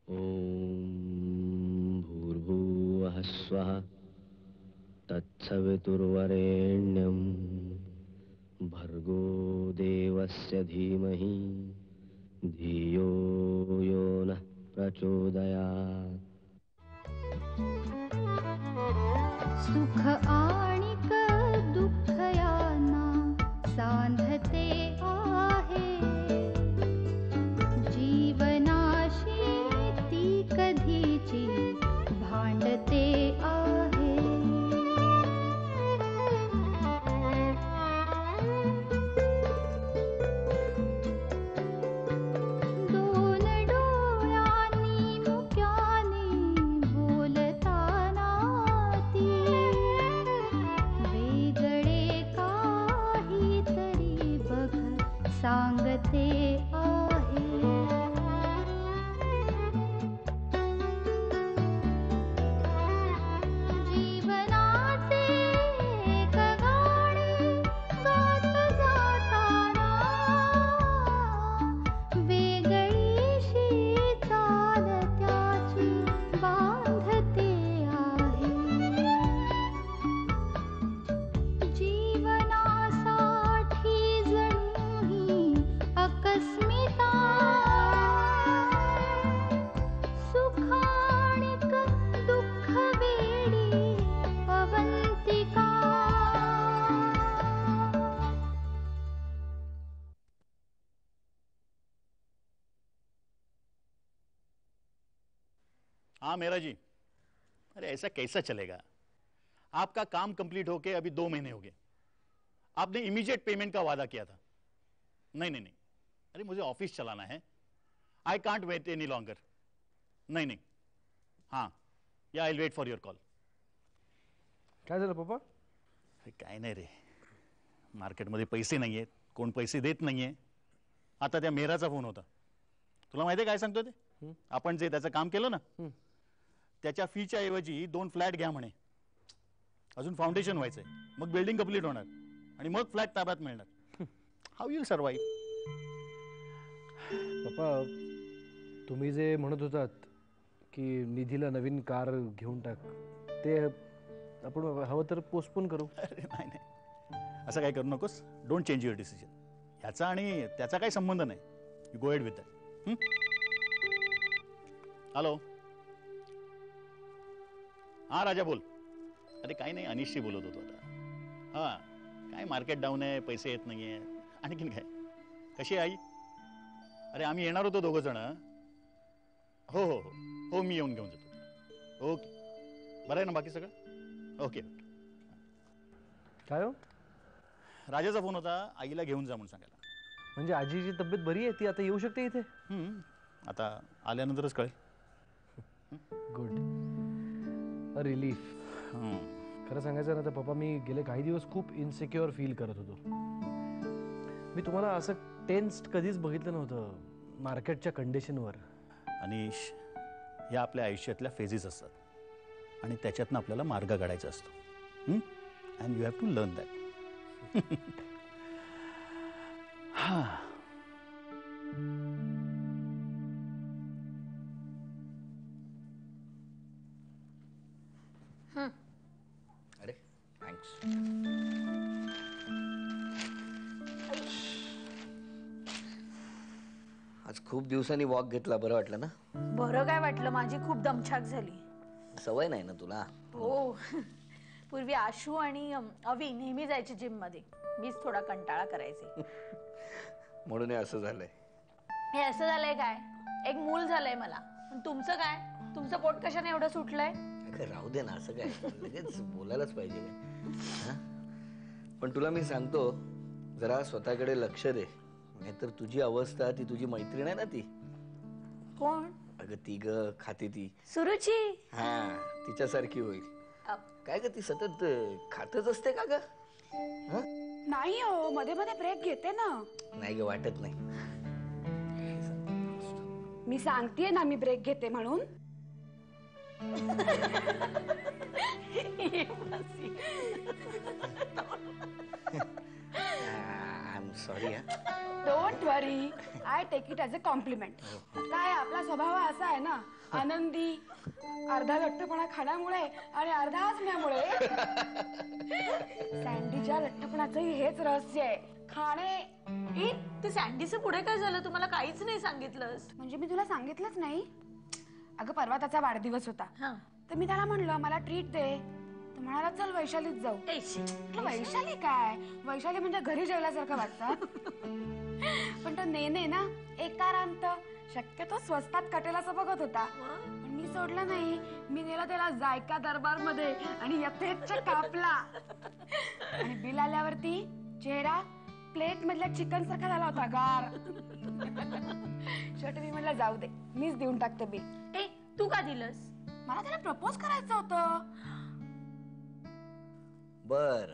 ओम भूर्भुवः स्वः तत्सवितुर्वरेण्यं भर्गो देवस्य धीमहि धियो यो नः प्रचोदयात्. सुख आणिक दुःख यांना सांधते आहे. जीवनाशी ती कधीची भांडते आहे. दोन डोळ्यांनी मुक्याने बोलताना ती वेगळे काहीतरी बघ सांगते आहे. जीवनाचे एक गाणे गात जाताना वेगळीशी चाल त्याची बांधते आहे. जीवनासाठी जणू ही अकस्मिता सुखाणिक दुःख वेडी अवंतिका. हाँ मेरा जी, अरे ऐसा कैसा चलेगा? आपका काम कंप्लीट होके अभी 2 महीने हो गए. आपने इमीडिएट पेमेंट का वादा किया था. नहीं नहीं नहीं, अरे मुझे ऑफिस चलाना है. I can't wait any longer. नहीं नहीं, हाँ yeah I wait for your call. काय झालं पप्पा? अरे काय नाही रे, मार्केटमध्ये पैसे नाही आहेत, कोण पैसे देत नाहीये. आता त्या मेहराचा फोन होता. तुला माहिती आहे काय सांगतो ते? आपण जे त्याचं काम केलं ना, त्याच्या फीच्या ऐवजी 2 फ्लॅट घ्या म्हणे. अजून फाउंडेशन व्हायचंय, मग बिल्डिंग कंप्लीट होणार आणि मग फ्लॅट ताब्यात मिळणार. How will survive? पप्पा, तुम्ही जे म्हणत होतात की निधीला नवीन कार घेऊन टाक, ते आपण हवं तर पोस्टपोन करू. अरे नाही नाही, असं काय करू नकोस. Don't change your decision. ह्याचा आणि त्याचा काही संबंध नाही. You go head with that. Hello, हा राजा बोल. अरे काही नाही, अनिशशी बोलत होतो आता. हा काय मार्केट डाऊन आहे, पैसे येत नाहीये. आणखीन काय, कशी आहे आई? अरे आम्ही येणार होतो 2 जण. हो हो हो हो, मी येऊन घेऊन जातो. ओके, बरं आहे ना बाकी सगळं? ओके. काय हो? राजाचा फोन होता, आईला घेऊन जा म्हणून सांगायला. म्हणजे आजीची तब्येत बरी आहे, ती आता येऊ शकते इथे? आता आल्यानंतरच कळेल. Good, a relief. खरं सांगायचं ना तर पप्पा, मी गेले काही दिवस खूप इनसिक्युअर फील करत होतो. मी तुम्हाला असं टेन्स्ड कधीच बघितलं नव्हतं मार्केटच्या कंडिशनवर. अनिश, या आपल्या आयुष्यातल्या फेजेस असतात आणि त्याच्यातनं आपल्याला मार्ग काढायचा असतो. And you have to learn that. हा, अरे थँक्स. आज खूप दिवसांनी वॉक घेतला, बरं वाटलं ना? बरं काय वाटलं, माझी खूप दमछाक झाली. सवय नाही ना तुला? हो, पूर्वी आशू आणि अवी नेहमी जायचे जिम मध्ये, मीच थोडा कंटाळा करायचे. म्हणून हे असं झालंय. हे असं झालंय काय, एक मूल झालंय मला. पण तुमचं काय, तुमचं पोट कशाने एवढं सुटलंय? राहू दे ना, असं काय लगेच बोलायलाच पाहिजे काय? पण तुला मी सांगतो, जरा स्वतःकडे लक्ष दे, नाहीतर तुझी अवस्था, ती तुझी मैत्रीण आहे ना ती. कोण? अगं ती ग, खाते ती, सुरुची. हा, तिच्यासारखी होईल. काय ग, ती सतत खातच असते का ग? नाही हो, मध्ये मध्ये ब्रेक घेते ना. नाही ग, वाटत नाही. मी सांगतेय ना, मी ब्रेक घेते म्हणून. I'm सॉरी हा. Don't worry, I take it as a compliment. काय आपला स्वभाव असा आहे ना, आनंदी, अर्धा लठ्ठपणा खाण्यामुळे आणि अर्धा हसण्यामुळे. सँडीच्या लठ्ठपणाचंही हेच रहस्य आहे, खाणे. ते सँडीचं पुढे काय झालं? तुम्हाला काहीच नाही सांगितलंस. म्हणजे मी तुला सांगितलंच नाही. अगं परवा त्याचा वाढदिवस होता, तर मी त्याला म्हणलं मला ट्रीट दे. तर म्हणाला चल वैशालीत जाऊ. म्हटलं, वैशाली काय? वैशाली म्हणजे घरी जेवल्यासारखं वाटतं. पण तो नेने ना एकारांत, शक्यतो स्वस्तात कटेल असं बघत होता. पण मी सोडलं नाही. मी नेला त्याला जायका दरबार मध्ये आणि यथेच्छ कापला. आणि बिल आल्यावरती चेहरा प्लेट मधल्या चिकन सारखा झाला होता, गार. शेवटी मी म्हणलं जाऊ दे, मीच देऊन टाकते बिल. तू का दिलंस? मला त्याला प्रपोज करायचं होतं. बर,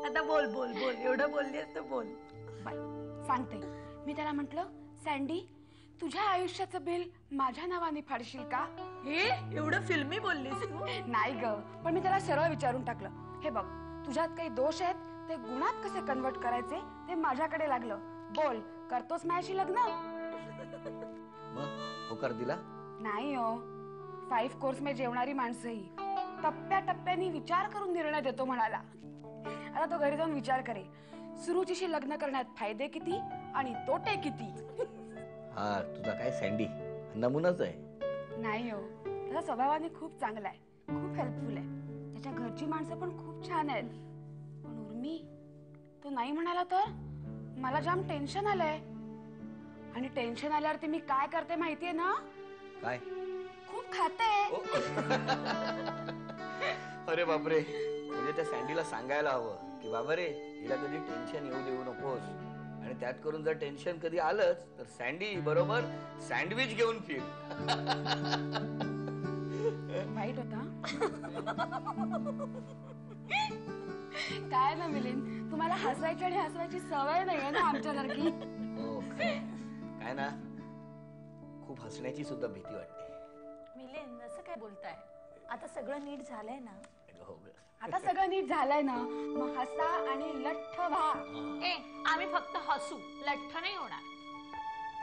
आता बोल बोल बोल, एवढं बोललीस तर बोल. बाय, सांगते. मी त्याला म्हटलं, सँडी तुझ्या आयुष्याचं बिल माझ्या नावाने फाडशील का? हे एवढं फिल्मी बोललीस तू? नाही ग, पण मी त्याला सरळ विचारून टाकलं, हे बघ तुझ्यात काही दोष आहेत, ते गुणात कसे कन्वर्ट करायचे ते माझ्याकडे लागलं. बोल, करतोस माझ्याशी लग्न? मग होकार दिला? नाही हो, 5 कोर्स में जेवणारी माणसंही टप्प्याटप्प्याने विचार करून निर्णय देतो म्हणाला. आता तो घरी जाऊन विचार करे, सुरुचीशी लग्न करण्यात फायदे किती आणि तोटे किती. हा, तुझा काय सँडी नमुनाच आहे. नाही हो, त्याचा स्वभावाने खूप चांगला आहे, खूप हेल्पफुल आहे. त्याच्या घरची माणसं पण खूप छान आहेत. पण उर्मी, तो नाही म्हणाला तर मला जाम टेन्शन आलंय. आणि टेन्शन आल्यावरती मी काय करते माहितीये ना? काय? खूप खाते. अरे बापरे, म्हणजे त्या सँडीला सांगायला हवं की बाबा रे, हिला कधी टेन्शन येऊ देऊ नकोस. आणि त्यात करून जर टेन्शन कधी आलंच तर सँडी बरोबर सँडविच घेऊन फिर. वाईट होता. काय ना मिलिंद, तुम्हाला हसायची आणि हसवायची सवय नाहीये ना आमच्यासारखी. हो, काय ना, खूप हसण्याची सुद्धा भीती वाटते. मिलिंद, असं काय बोलताय? आता सगळं नीट झालंय ना? हो ग. आता सगळं नीट झालंय ना, मग हसा आणि लठ्ठ व्हा. आम्ही फक्त हसू, लठ्ठ नाही होणार.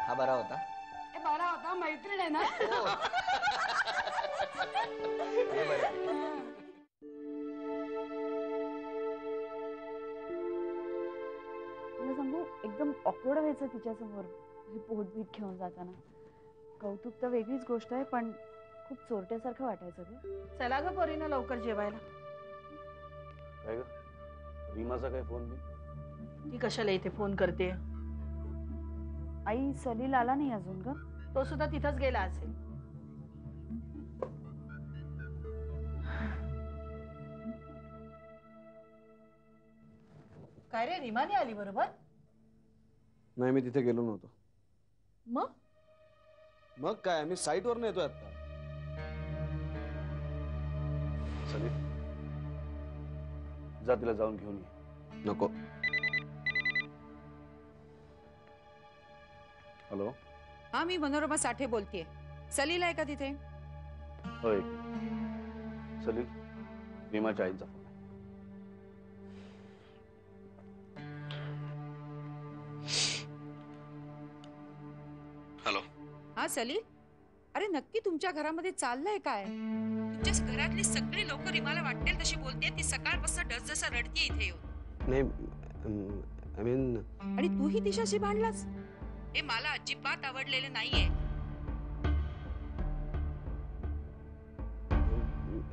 हा बरा होता. बरा होता, मैत्रीण आहे ना. तुला सांगू, एकदम ऑकवर्ड व्हायचं तिच्यासमोर हे पोटबीट घेऊन जाताना. कौतुक तर वेगळीच गोष्ट आहे, पण खूप चोरट्यासारखं वाटायचं ग. चला ग पोरीनं लवकर जेवायला. काय ग, रीमाचा काय फोन नाही? ती कशाला इथे फोन करते? आई, सलील आला नाही अजून ग. तो सुद्धा तिथंच गेला असेल. काय रे, रीमाने आली बरोबर? नाही, मी तिथे गेलो नव्हतो. मग काय, मी साईटवर येतोय आता. सलील, जा तिला जाऊन घेऊन ये. नको. हॅलो. हा, मी मनोरमा साठे बोलतेय. सलील आहे का तिथे? होय, सलील, रीमाच्या आईचा फोन. हॅलो. हा सलील, अरे नक्की तुमच्या घरामध्ये चाललंय काय? तुमच्या घरातली सगळी लोक रीमाला वाटेल तशी बोलते. ती सकाळपासून डस जसा रडतीये इथे येऊन. नाही, आय मीन. आणि तूही तिच्याशी भांडलास? हे मला अजिबात आवडलेलं नाहीये.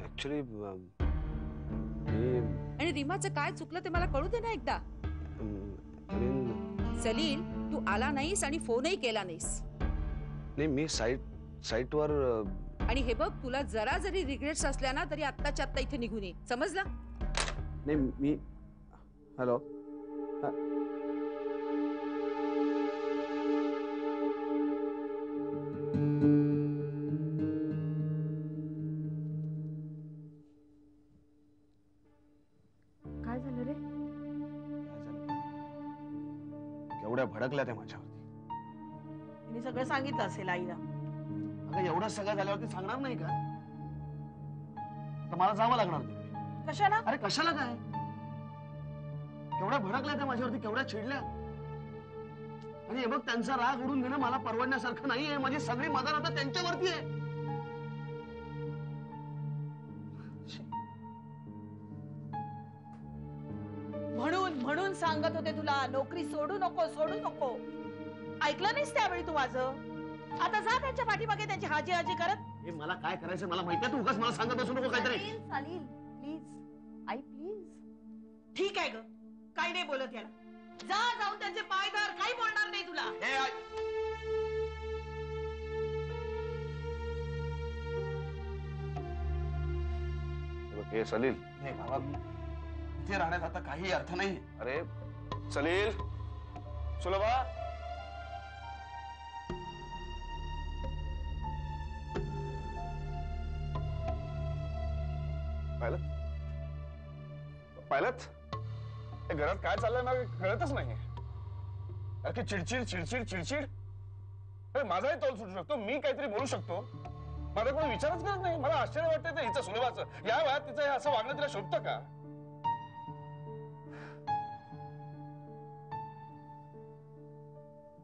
ऍक्च्युली आणि रीमाचं काय चुकलं ते मला कळू दे ना एकदा. सलील, तू आला नाहीस आणि फोनही केला नाहीस. नाही, मी साईटवर. आणि हे बघ, तुला जरा जरी रिग्रेट्स असल्या ना तरी आत्ताच्या आत्ता इथे निघून ये, समजलं? नाही, मी. हॅलो. काय झालं रे? केवढ्या भडकल्या त्या माझ्यावरती. तिने सगळं सांगितलं असेल आईला. अगं, एवढं सगळं झाल्यावरती सांगणार नाही का? तर मला जावं लागणार तिकडे. कशाला? अरे कशाला काय? केवढ्या भडकल्या त्या माझ्यावरती, केवढ्या चिडल्या. आणि हे बघ, त्यांचा राग उडून घेणं मला परवडण्यासारखं नाहीये. माझी सगळी मदत आता त्यांच्यावरती आहे. म्हणून म्हणून सांगत होते तुला, नोकरी सोडू नको, सोडू नको. ऐकलं नाहीस त्यावेळी तू माझं. आता जा त्यांच्या पाठीमागे त्यांची हाजी हाजी करत. हे मला काय करायचं मला माहितीये, तू उगाच मला सांगत असू नको काहीतरी. Salil please, I please. ठीक आहे ग, काही नाही बोलत याला. जा, जाऊन त्यांचे पाय धर, काही बोलणार नाही तुला. हे सलील, नाही बाबा, इथे राहण्यात आता काही अर्थ नाही. अरे सलील, सुलभा, पाहिलं पाहिलं हे घरात काय चाललंय ना कळतच नाही. अरे चिडचिड चिडचिड चिडचिड. अरे माझाही तोल सुटू शकतो, मी काहीतरी बोलू शकतो, माझा कोणी विचारच करत नाही. मला आश्चर्य वाटतंय हिचं सुलभाचं. या वयात तिचं असं वागणं तिला शोभतं का?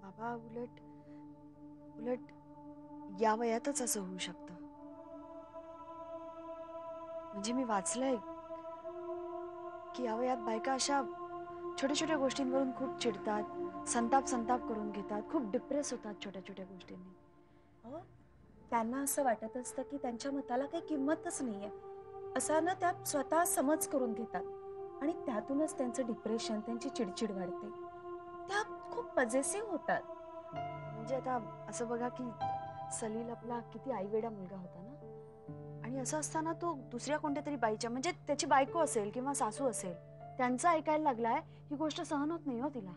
बाबा, उलट उलट या वयातच असं होऊ शकतं. म्हणजे मी वाचलंय की या वयात बायका अशा छोट्या छोट्या गोष्टींवरून खूप चिडतात, संताप संताप करून घेतात, खूप डिप्रेस होतात छोट्या छोट्या गोष्टींनी. त्यांना असं वाटत असतं की त्यांच्या मताला काही किंमतच नाहीये, असं ना त्या स्वतः समज करून घेतात आणि त्यातूनच त्यांचं डिप्रेशन, त्यांची चिडचिड वाढते. त्या खूप पॉझिटिव्ह होतात. म्हणजे आता असं बघा की सलील आपला किती आईवेडा मुलगा होता ना, आणि असं असताना तो दुसऱ्या कोणत्या तरी बाईच्या, म्हणजे त्याची बायको असेल किंवा सासू असेल, त्यांचं ऐकायला लागलाय. ही गोष्ट सहन होत नाही हो तिला.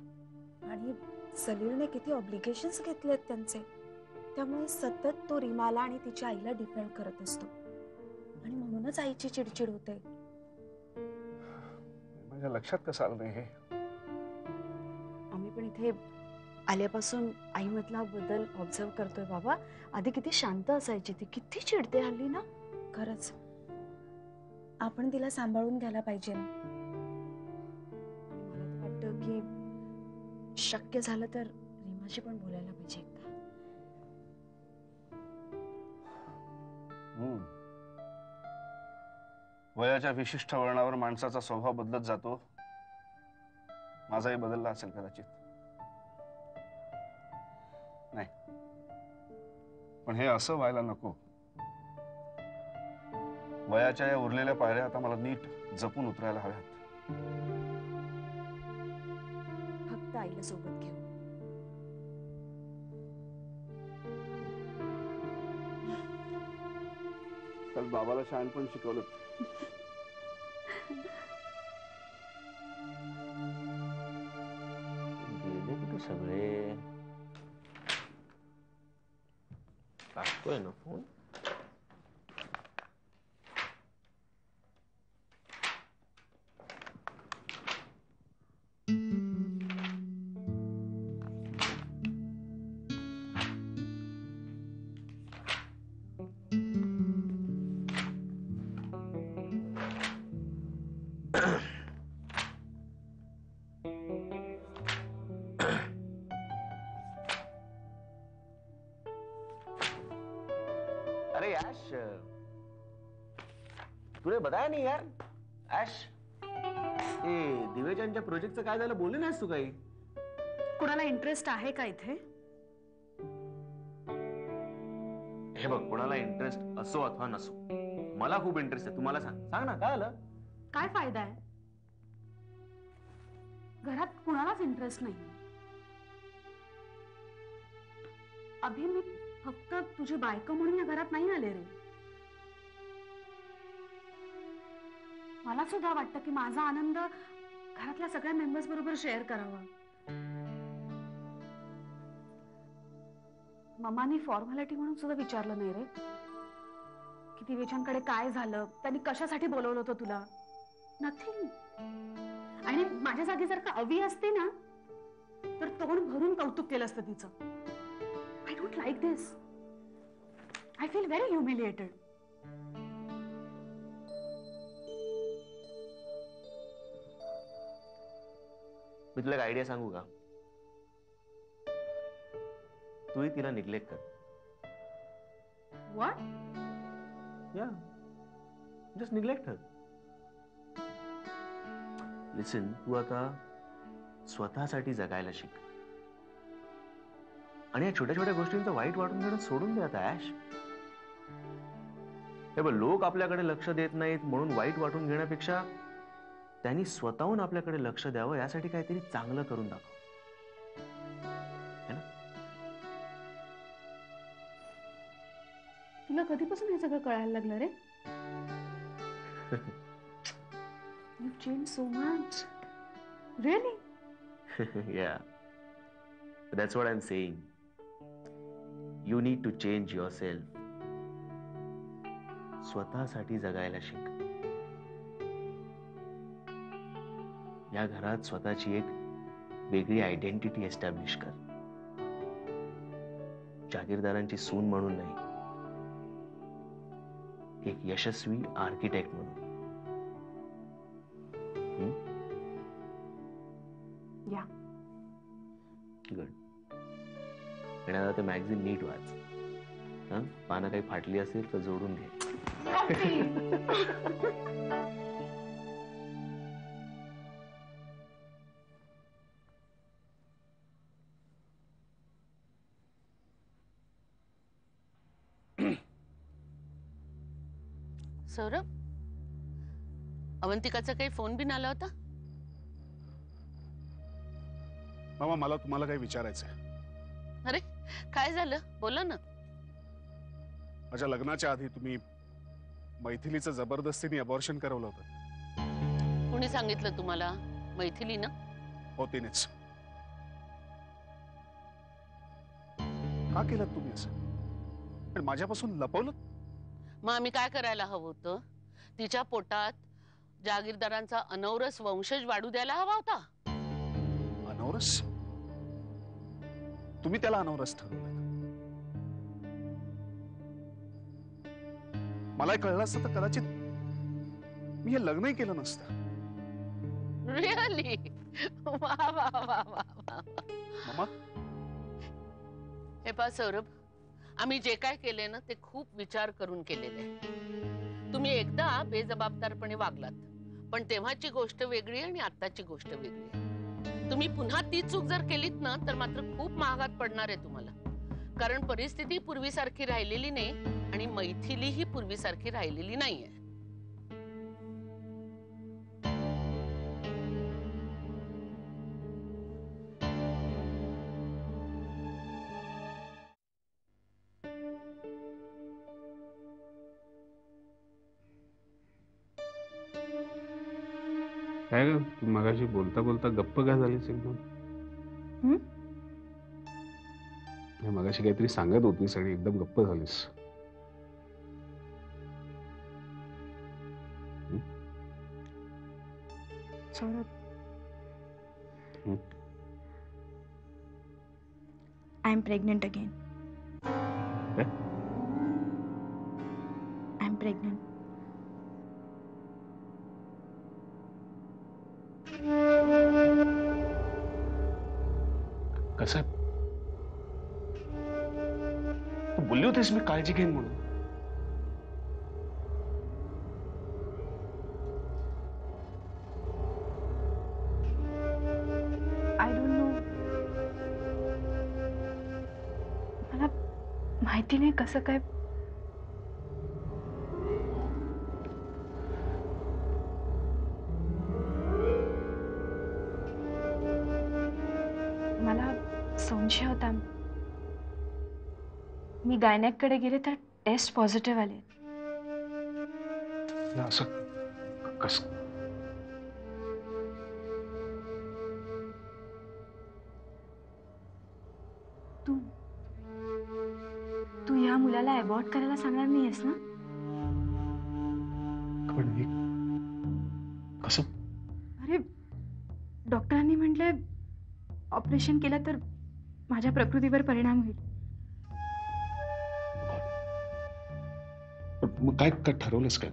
आणि सलीलने किती ऑब्लिगेशन्स घेतलेत त्यांचे, त्यामुळे सतत तो रीमाला आणि तिच्या आईला डिफेंड करत असतो आणि म्हणूनच आईची चिडचिड होते. माझ्या लक्षात कसं आलं नाही हे? आम्ही पण इथे आल्यापासून आईमधला बदल ऑब्झर्व करतोय बाबा. आधी किती शांत असायची ती, किती चिडते हल्ली ना. खरंच आपण तिला सांभाळून घ्यायला पाहिजे ना. मला तर वाटतं की शक्य झालं तर रीमाशी पण बोलायला पाहिजे एकदा. वयाच्या विशिष्ट वळणावर माणसाचा स्वभाव बदलत जातो. माझाही बदलला असेल कदाचित. नाही, पण हे असं व्हायला नको. वयाच्या या उरलेल्या पायऱ्या आता मला नीट जपून उतरायला हव्यात. फक्त आईला सोबत घेऊ. काल बाबाला शहाणपण शिकवलं. गेले कुठे सगळे? लागतोय ना फोन. अरे ऐश, तुझे बताया नहीं यार. ऐश, ए दिवेजांच्या प्रोजेक्टचं काय झालं, बोलले नाहीस तू काही? कुणाला इंटरेस्ट आहे का इथे? हे बघ, कोणाला इंटरेस्ट असो अथवा नसो, मला खूप इंटरेस्ट आहे. तुम्हाला सांग, सांग ना काय आलं? काय फायदा आहे? घरात कुणालाच इंटरेस्ट नाही. अभि, मी फक्त तुझी बायको म्हणून या घरात नाही आले रे. मला सुद्धा वाटतं की माझा आनंद घरातल्या सगळ्या मेंबर्स बरोबर शेअर करावा. मम्मानी फॉर्मॅलिटी म्हणून सुद्धा विचारलं नाही रे की दिवेशांकडे काय झालं, त्यांनी कशासाठी बोलवलं होतं तुला. नथिंग. आणि माझ्या जागी जर का अवी असते ना तर तोंड भरून कौतुक केलं असतं तिचं. I don't like this. I feel very humiliated. मी तुला एक आयडिया सांगू का? तूही तिला निग्लेक्ट कर. व्हॉट? या, जस्ट निग्लेक्ट हर. लिसन, तू आता स्वतःसाठी जगायला शिक आणि या छोट्या छोट्या गोष्टींचं वाईट वाटून घेणं सोडून दे आता ऍश. हे बघ, लोक आपल्याकडे लक्ष देत नाहीत म्हणून वाईट वाटून घेण्यापेक्षा त्यांनी स्वतःहून आपल्याकडे लक्ष द्यावं यासाठी काहीतरी चांगलं करून दाखव. है ना? तुला कधीपासून हे सगळं कळायला लागलं रे? You change so much. Really? Yeah. But that's what I'm saying. You need to change yourself. स्वतःसाठी जगायला शिक. या घरात स्वतःची एक वेगळी आयडेंटिटी एस्टॅब्लिश कर. जागीरदारांची सून म्हणून नाही, एक यशस्वी आर्किटेक्ट म्हणून. या. गुड. आणि आता ते मॅगझिन नीट वाच. हं? पानं काही फाटली असेल तर जोडून घे. सौरभ, अवंतिकाचा काही फोन बिन आला होता? मामा, मला तुम्हाला काही विचारायचंय. अरे काय झालं, बोला ना. माझ्या लग्नाच्या आधी तुम्ही मैथिलीचं जबरदस्तीने अबॉर्शन करवलं होतं. कोणी सांगितलं तुम्हाला? मैथिली ना? हो, तिनेच. का केलं तुम्ही असं? पण माझ्यापासून लपवलं? मग आम्ही काय करायला हवं होतं? तिच्या पोटात जागीरदारांचा अनौरस वंशज वाढू द्यायला हवा होता. अनौरस? तुम्ही त्याला अनौरस ठरवलं. मला कळलं असतं तर कदाचित मी हे लग्नही केलं नसतं. रिअली? वा वा वा वा वा. मामा, हे पहा सौरभ, आम्ही जे काय केले ना ते खूप विचार करून केलेले आहे. तुम्ही एकदा बेजबाबदारपणे वागलात, पण तेव्हाची गोष्ट वेगळी आणि आत्ताची गोष्ट वेगळी. तुम्ही पुन्हा ती चूक जर केलीत ना तर मात्र खूप महागात पडणार आहे तुम्हाला. कारण परिस्थिती पूर्वीसारखी राहिलेली नाही आणि मैथिली ही पूर्वीसारखी राहिलेली नाहीये. काय ग, तू मगाशी बोलता बोलता गप्प का झालीस एकदम? मगाशी काहीतरी सांगत होतीस आणि एकदम गप्प झालीस. Saurabh, I am pregnant again. I am pregnant. कसं? तू बोलली होतीस मी काळजी घेईन म्हणून. I don't know. मला माहिती नाही कसं काय. मला संशय होता. मी गायनॅक कडे गेले तर टेस्ट पॉझिटिव्ह आले. असं कस? तू तू या मुलाला अबॉर्ट करायला सांगणार नाहीयेस ना? पण हे कसं? अरे, डॉक्टरांनी म्हटलंय ऑपरेशन केलं तर माझ्या प्रकृतीवर परिणाम होईल. मग काय काय ठरवलंस काय?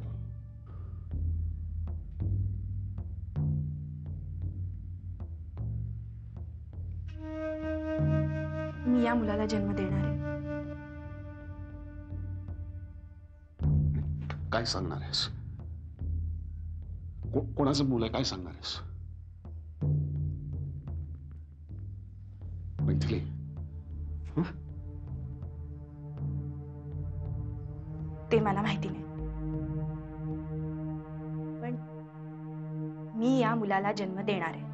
जन्म देणार आहे. काय सांगणार आहेस? कोणाचं मूल आहे काय सांगणार आहेस? मैथिली, ते मला माहिती नाही, पण मी या मुलाला जन्म देणार आहे.